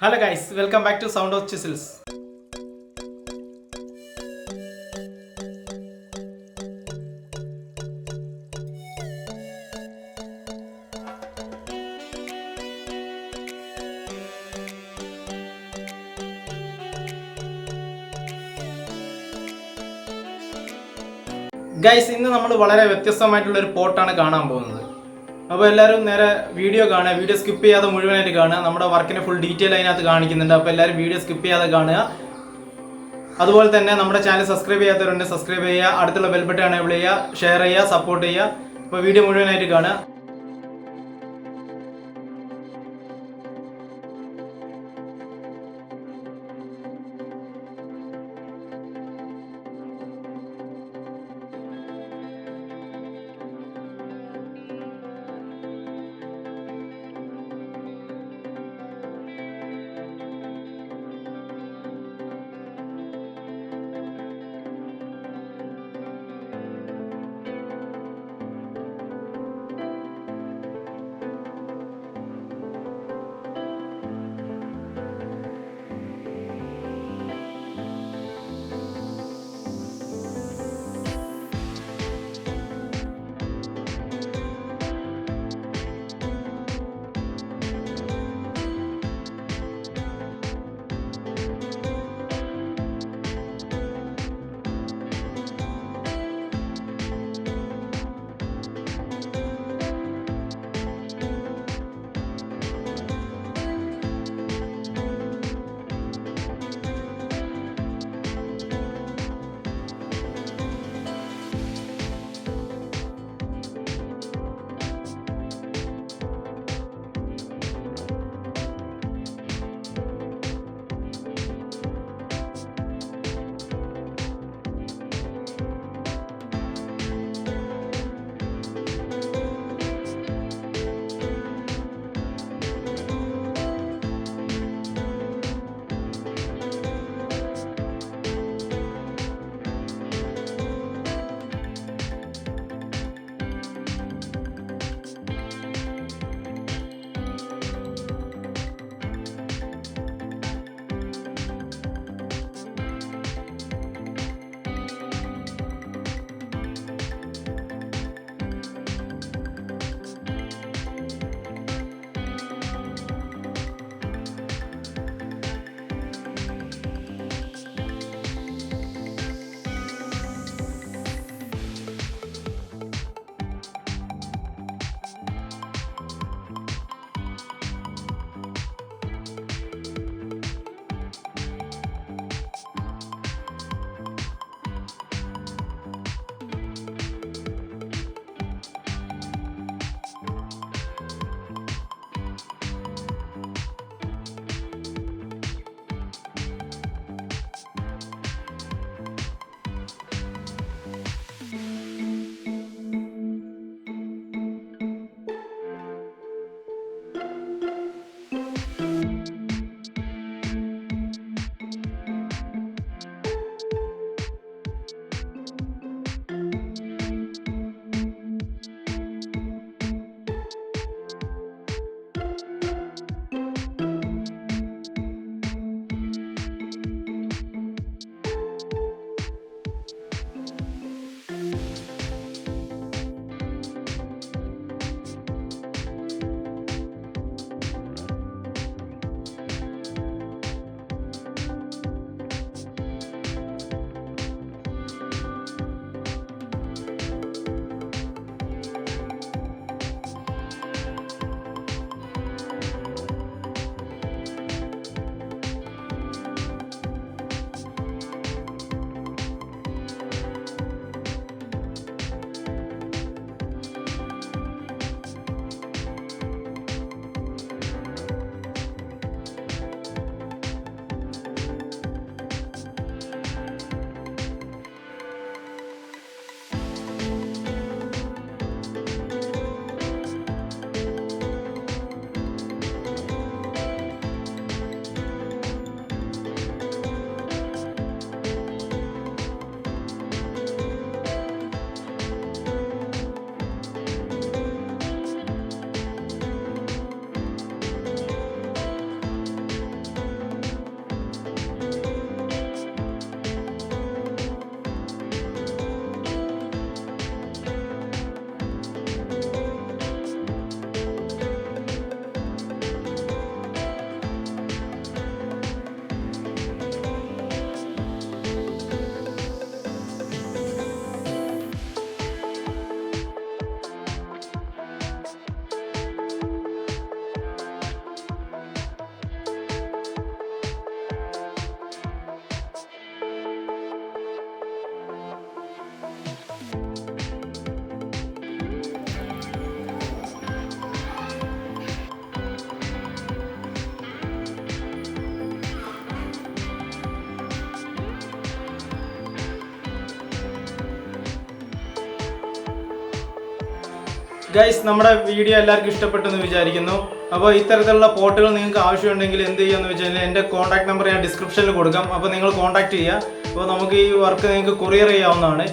Hello guys, welcome back to Sound of Chisels. Guys ഇന്ന് നമ്മൾ വളരെ വ്യത്യസ്തമായിട്ടുള്ള ഒരു പോട്ടാണ് കാണാൻ പോകുന്നത്. അപ്പോൾ എല്ലാവരും നേരെ വീഡിയോ കാണുക, വീഡിയോ സ്കിപ്പ് ചെയ്യാതെ മുഴുവനായിട്ട് കാണുക. നമ്മുടെ വർക്കിനെ ഫുൾ ഡീറ്റെയിൽ അതിനകത്ത് കാണിക്കുന്നുണ്ട്. അപ്പോൾ എല്ലാവരും വീഡിയോ സ്കിപ്പ് ചെയ്യാതെ കാണുക. അതുപോലെ തന്നെ നമ്മുടെ ചാനൽ സബ്സ്ക്രൈബ് ചെയ്യാത്തവരുണ്ട്, സബ്സ്ക്രൈബ് ചെയ്യുക, അടുത്തുള്ള ബെൽ ബട്ടൺ എനേബിൾ ചെയ്യുക, ഷെയർ ചെയ്യുക, സപ്പോർട്ട് ചെയ്യുക. അപ്പോൾ വീഡിയോ മുഴുവനായിട്ട് കാണുക. ഗൈസ്, നമ്മുടെ വീഡിയോ എല്ലാവർക്കും ഇഷ്ടപ്പെട്ടെന്ന് വിചാരിക്കുന്നു. അപ്പോൾ ഇത്തരത്തിലുള്ള പോട്ടുകൾ നിങ്ങൾക്ക് ആവശ്യമുണ്ടെങ്കിൽ എന്ത് ചെയ്യുമെന്ന് വെച്ചാൽ എൻ്റെ കോൺടാക്ട് നമ്പർ ഞാൻ ഡിസ്ക്രിപ്ഷനിൽ കൊടുക്കാം. അപ്പോൾ നിങ്ങൾ കോൺടാക്ട് ചെയ്യുക. അപ്പോൾ നമുക്ക് ഈ വർക്ക് നിങ്ങൾക്ക് കൊറിയർ ചെയ്യാവുന്നതാണ്.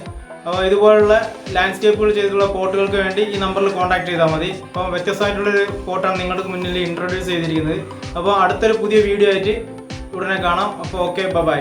അപ്പോൾ ഇതുപോലുള്ള ലാൻഡ്സ്കേപ്പുകൾ ചെയ്തിട്ടുള്ള പോട്ടുകൾക്ക് വേണ്ടി ഈ നമ്പറിൽ കോൺടാക്ട് ചെയ്താൽ മതി. അപ്പോൾ വ്യത്യസ്തമായിട്ടുള്ളൊരു പോട്ടാണ് നിങ്ങൾക്ക് മുന്നിൽ ഇൻട്രൊഡ്യൂസ് ചെയ്തിരിക്കുന്നത്. അപ്പോൾ അടുത്തൊരു പുതിയ വീഡിയോ ആയിട്ട് ഉടനെ കാണാം. അപ്പോൾ ഓക്കെ, ബൈ.